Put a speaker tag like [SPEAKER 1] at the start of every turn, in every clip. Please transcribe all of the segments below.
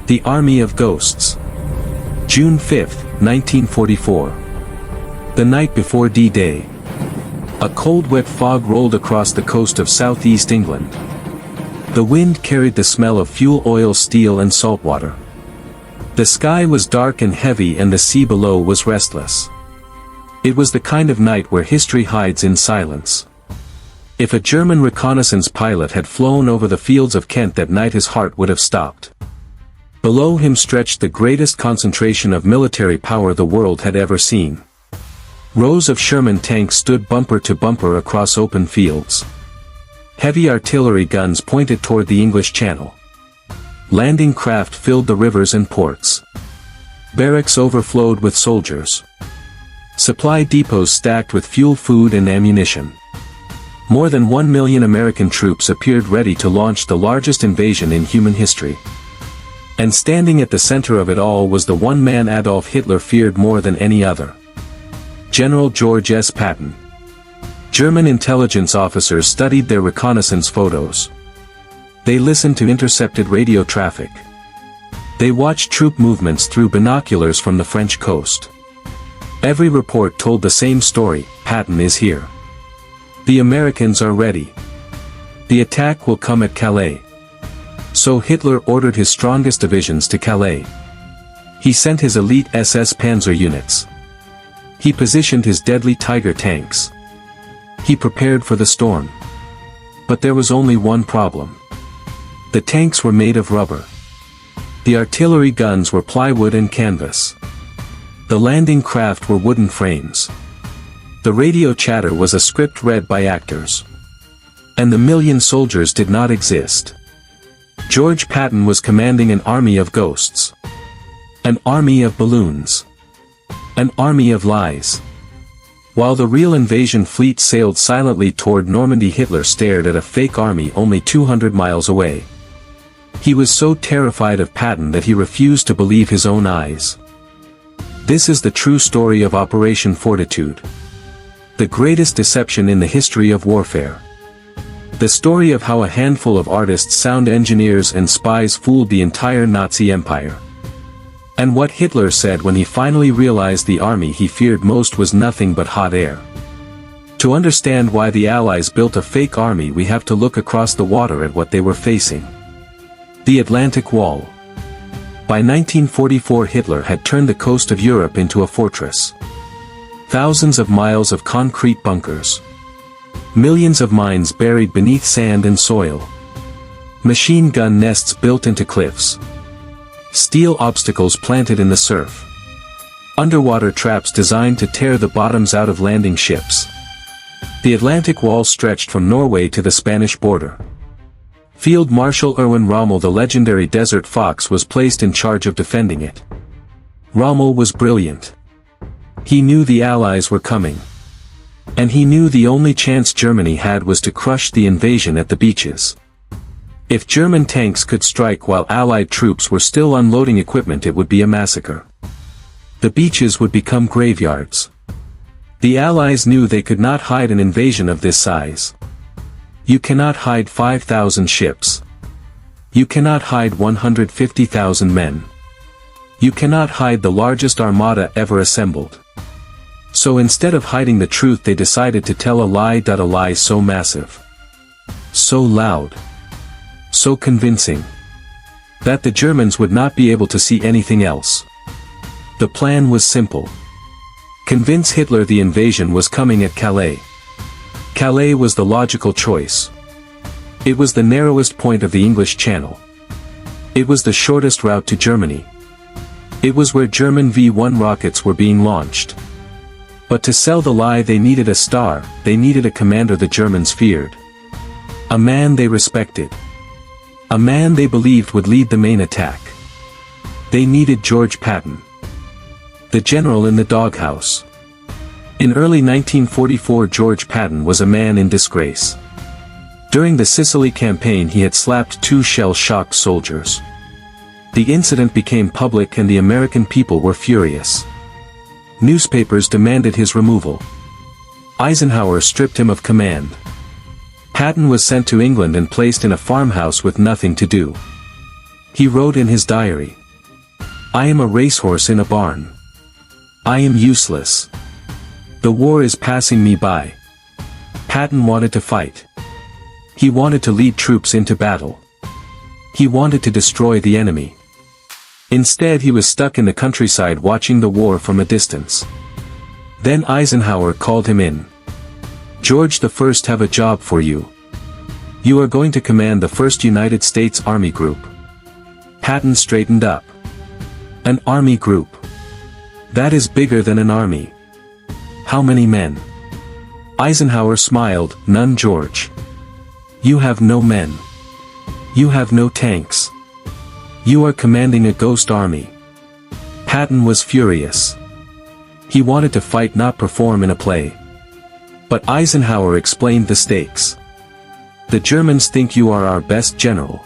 [SPEAKER 1] The Army of Ghosts. June 5, 1944. The night before D-Day. A cold wet fog rolled across the coast of southeast England. The wind carried the smell of fuel oil, steel and salt water. The sky was dark and heavy and the sea below was restless. It was the kind of night where history hides in silence. If a German reconnaissance pilot had flown over the fields of Kent that night, his heart would have stopped. Below him stretched the greatest concentration of military power the world had ever seen. Rows of Sherman tanks stood bumper to bumper across open fields. Heavy artillery guns pointed toward the English Channel. Landing craft filled the rivers and ports. Barracks overflowed with soldiers. Supply depots stacked with fuel, food and ammunition. More than 1 million American troops appeared ready to launch the largest invasion in human history. And standing at the center of it all was the one man Adolf Hitler feared more than any other. General George S. Patton. German intelligence officers studied their reconnaissance photos. They listened to intercepted radio traffic. They watched troop movements through binoculars from the French coast. Every report told the same story: Patton is here. The Americans are ready. The attack will come at Calais. So Hitler ordered his strongest divisions to Calais. He sent his elite SS Panzer units. He positioned his deadly Tiger tanks. He prepared for the storm. But there was only one problem. The tanks were made of rubber. The artillery guns were plywood and canvas. The landing craft were wooden frames. The radio chatter was a script read by actors. And the million soldiers did not exist. George Patton was commanding an army of ghosts. An army of balloons. An army of lies. While the real invasion fleet sailed silently toward Normandy, Hitler stared at a fake army only 200 miles away. He was so terrified of Patton that he refused to believe his own eyes. This is the true story of Operation Fortitude. The greatest deception in the history of warfare. The story of how a handful of artists, sound engineers and spies fooled the entire Nazi empire. And what Hitler said when he finally realized the army he feared most was nothing but hot air. To understand why the Allies built a fake army, we have to look across the water at what they were facing. The Atlantic Wall. By 1944, Hitler had turned the coast of Europe into a fortress. Thousands of miles of concrete bunkers. Millions of mines buried beneath sand and soil. Machine gun nests built into cliffs. Steel obstacles planted in the surf. Underwater traps designed to tear the bottoms out of landing ships. The Atlantic Wall stretched from Norway to the Spanish border. Field Marshal Erwin Rommel, the legendary Desert Fox, was placed in charge of defending it. Rommel was brilliant. He knew the Allies were coming. And he knew the only chance Germany had was to crush the invasion at the beaches. If German tanks could strike while Allied troops were still unloading equipment, it would be a massacre. The beaches would become graveyards. The Allies knew they could not hide an invasion of this size. You cannot hide 5,000 ships. You cannot hide 150,000 men. You cannot hide the largest armada ever assembled. So instead of hiding the truth, they decided to tell a lie. A lie so massive, so loud, so convincing, that the Germans would not be able to see anything else. The plan was simple. Convince Hitler the invasion was coming at Calais. Calais was the logical choice. It was the narrowest point of the English Channel. It was the shortest route to Germany. It was where German V-1 rockets were being launched. But to sell the lie, they needed a star, they needed a commander the Germans feared. A man they respected. A man they believed would lead the main attack. They needed George Patton. The general in the doghouse. In early 1944, George Patton was a man in disgrace. During the Sicily campaign, he had slapped 2 shell-shocked soldiers. The incident became public and the American people were furious. Newspapers demanded his removal. Eisenhower stripped him of command. Patton was sent to England and placed in a farmhouse with nothing to do. He wrote in his diary, "I am a racehorse in a barn. I am useless. The war is passing me by." Patton wanted to fight. He wanted to lead troops into battle. He wanted to destroy the enemy. Instead he was stuck in the countryside watching the war from a distance. Then Eisenhower called him in. "George I have a job for you. You are going to command the 1st United States Army Group." Patton straightened up. "An army group? That is bigger than an army. How many men?" Eisenhower smiled, "None, George. You have no men. You have no tanks. You are commanding a ghost army." Patton was furious. He wanted to fight, not perform in a play. But Eisenhower explained the stakes. "The Germans think you are our best general.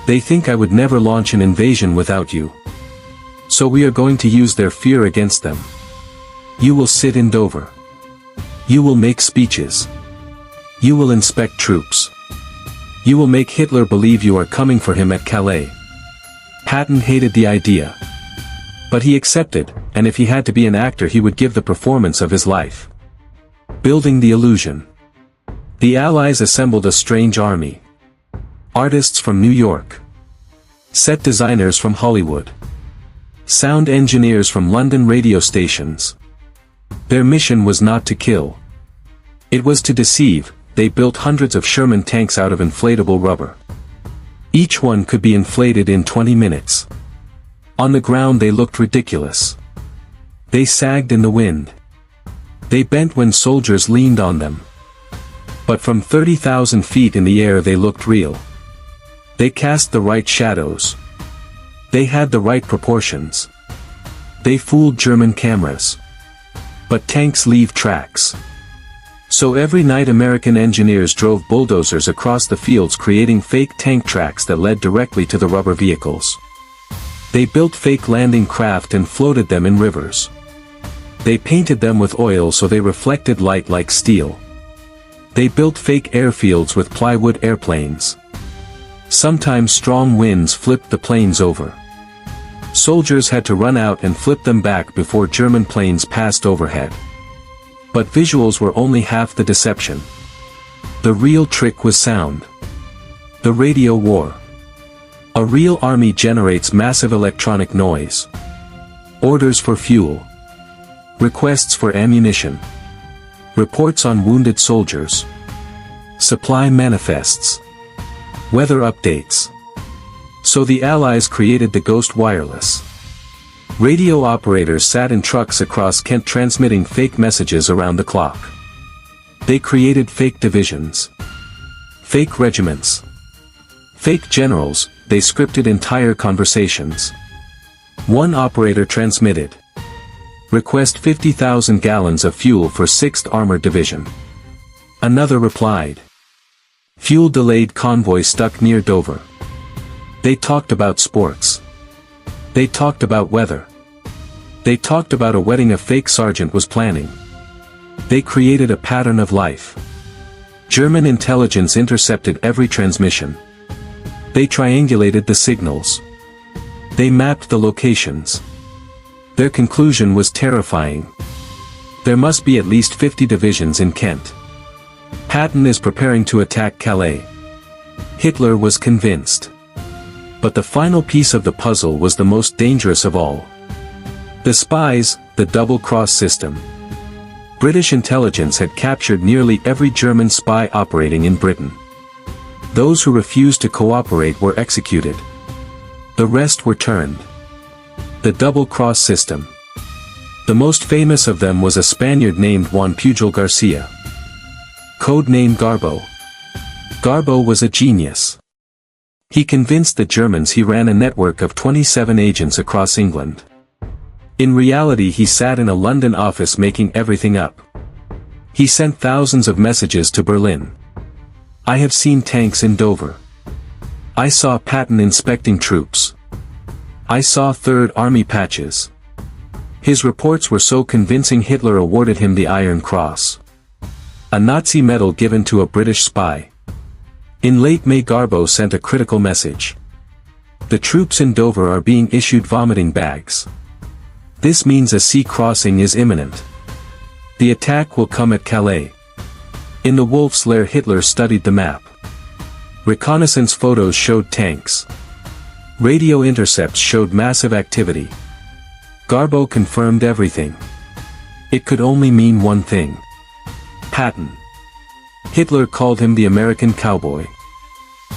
[SPEAKER 1] They think I would never launch an invasion without you. So we are going to use their fear against them. You will sit in Dover. You will make speeches. You will inspect troops. You will make Hitler believe you are coming for him at Calais." Patton hated the idea. But he accepted, and if he had to be an actor he would give the performance of his life. Building the illusion. The Allies assembled a strange army. Artists from New York. Set designers from Hollywood. Sound engineers from London radio stations. Their mission was not to kill. It was to deceive. They built hundreds of Sherman tanks out of inflatable rubber. Each one could be inflated in 20 minutes. On the ground they looked ridiculous. They sagged in the wind. They bent when soldiers leaned on them. But from 30,000 feet in the air they looked real. They cast the right shadows. They had the right proportions. They fooled German cameras. But tanks leave tracks. So every night American engineers drove bulldozers across the fields creating fake tank tracks that led directly to the rubber vehicles. They built fake landing craft and floated them in rivers. They painted them with oil so they reflected light like steel. They built fake airfields with plywood airplanes. Sometimes strong winds flipped the planes over. Soldiers had to run out and flip them back before German planes passed overhead. But visuals were only half the deception. The real trick was sound. The radio war. A real army generates massive electronic noise. Orders for fuel. Requests for ammunition. Reports on wounded soldiers. Supply manifests. Weather updates. So the Allies created the Ghost Wireless. Radio operators sat in trucks across Kent transmitting fake messages around the clock. They created fake divisions. Fake regiments. Fake generals. They scripted entire conversations. One operator transmitted. Request 50,000 gallons of fuel for 6th Armored Division. Another replied. Fuel delayed, convoy stuck near Dover. They talked about sports. They talked about weather. They talked about a wedding a fake sergeant was planning. They created a pattern of life. German intelligence intercepted every transmission. They triangulated the signals. They mapped the locations. Their conclusion was terrifying. There must be at least 50 divisions in Kent. Patton is preparing to attack Calais. Hitler was convinced. But the final piece of the puzzle was the most dangerous of all. The spies, the double-cross system. British intelligence had captured nearly every German spy operating in Britain. Those who refused to cooperate were executed. The rest were turned. The double-cross system. The most famous of them was a Spaniard named Juan Pujol Garcia. Code-name Garbo. Garbo was a genius. He convinced the Germans he ran a network of 27 agents across England. In reality he sat in a London office making everything up. He sent thousands of messages to Berlin. I have seen tanks in Dover. I saw Patton inspecting troops. I saw Third Army patches. His reports were so convincing Hitler awarded him the Iron Cross. A Nazi medal given to a British spy. In late May Garbo sent a critical message. The troops in Dover are being issued vomiting bags. This means a sea crossing is imminent. The attack will come at Calais. In the Wolf's Lair, Hitler studied the map. Reconnaissance photos showed tanks. Radio intercepts showed massive activity. Garbo confirmed everything. It could only mean one thing. Patton. Hitler called him the American cowboy.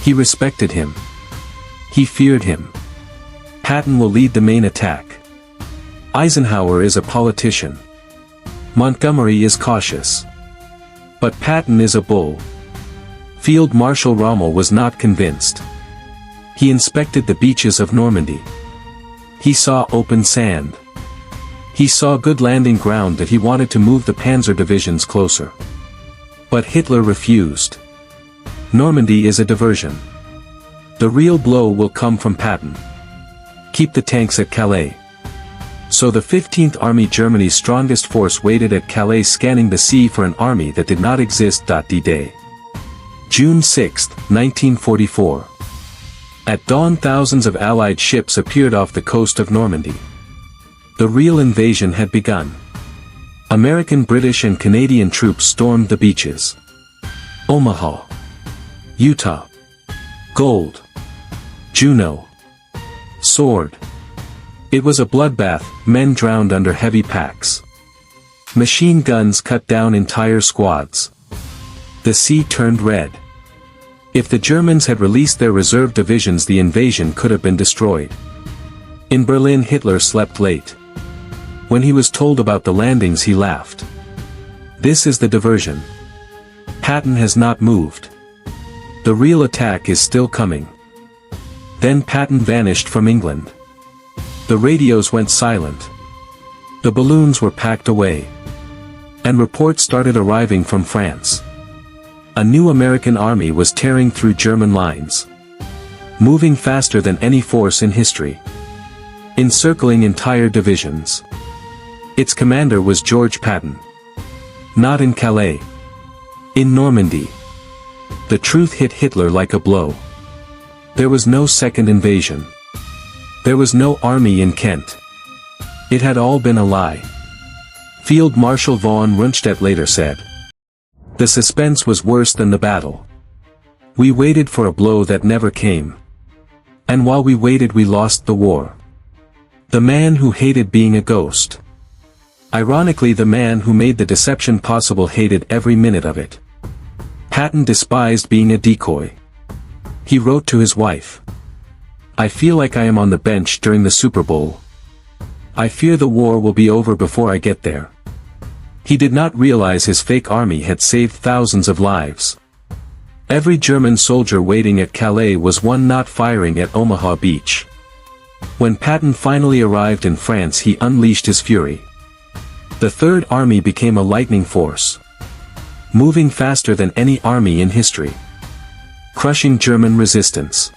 [SPEAKER 1] He respected him. He feared him. Patton will lead the main attack. Eisenhower is a politician. Montgomery is cautious. But Patton is a bull. Field Marshal Rommel was not convinced. He inspected the beaches of Normandy. He saw open sand. He saw good landing ground that he wanted to move the panzer divisions closer. But Hitler refused. Normandy is a diversion. The real blow will come from Patton. Keep the tanks at Calais. So the 15th Army, Germany's strongest force, waited at Calais, scanning the sea for an army that did not exist. DDay. June 6, 1944. At dawn, thousands of Allied ships appeared off the coast of Normandy. The real invasion had begun. American, British and Canadian troops stormed the beaches. Omaha, Utah, Gold, Juneau, Sword. It was a bloodbath. Men drowned under heavy packs. Machine guns cut down entire squads. The sea turned red. If the Germans had released their reserve divisions, the invasion could have been destroyed. In Berlin, Hitler slept late. When he was told about the landings, he laughed. This is the diversion. Patton has not moved. The real attack is still coming. Then Patton vanished from England. The radios went silent. The balloons were packed away. And reports started arriving from France. A new American army was tearing through German lines. Moving faster than any force in history. Encircling entire divisions. Its commander was George Patton. Not in Calais. In Normandy. The truth hit Hitler like a blow. There was no second invasion. There was no army in Kent. It had all been a lie. Field Marshal von Rundstedt later said. The suspense was worse than the battle. We waited for a blow that never came. And while we waited, we lost the war. The man who hated being a ghost. Ironically, the man who made the deception possible hated every minute of it. Patton despised being a decoy. He wrote to his wife. I feel like I am on the bench during the Super Bowl. I fear the war will be over before I get there. He did not realize his fake army had saved thousands of lives. Every German soldier waiting at Calais was one not firing at Omaha Beach. When Patton finally arrived in France, he unleashed his fury. The Third Army became a lightning force. Moving faster than any army in history. Crushing German resistance.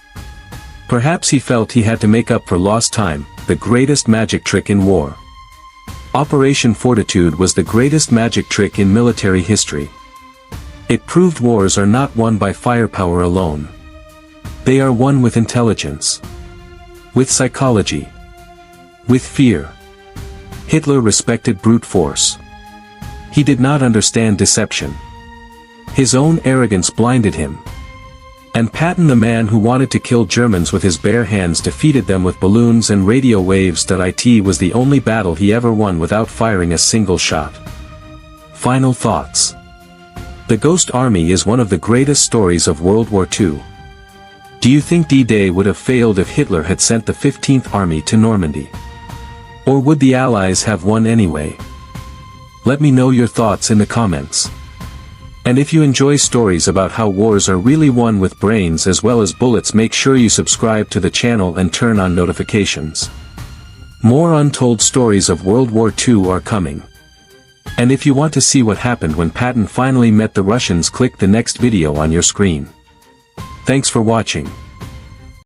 [SPEAKER 1] Perhaps he felt he had to make up for lost time, the greatest magic trick in war. Operation Fortitude was the greatest magic trick in military history. It proved wars are not won by firepower alone. They are won with intelligence. With psychology. With fear. Hitler respected brute force. He did not understand deception. His own arrogance blinded him. And Patton, the man who wanted to kill Germans with his bare hands, defeated them with balloons and radio waves. It was the only battle he ever won without firing a single shot. Final thoughts. The Ghost Army is one of the greatest stories of World War II. Do you think D-Day would have failed if Hitler had sent the 15th Army to Normandy? Or would the Allies have won anyway? Let me know your thoughts in the comments. And if you enjoy stories about how wars are really won with brains as well as bullets, make sure you subscribe to the channel and turn on notifications. More untold stories of World War II are coming. And if you want to see what happened when Patton finally met the Russians, click the next video on your screen. Thanks for watching.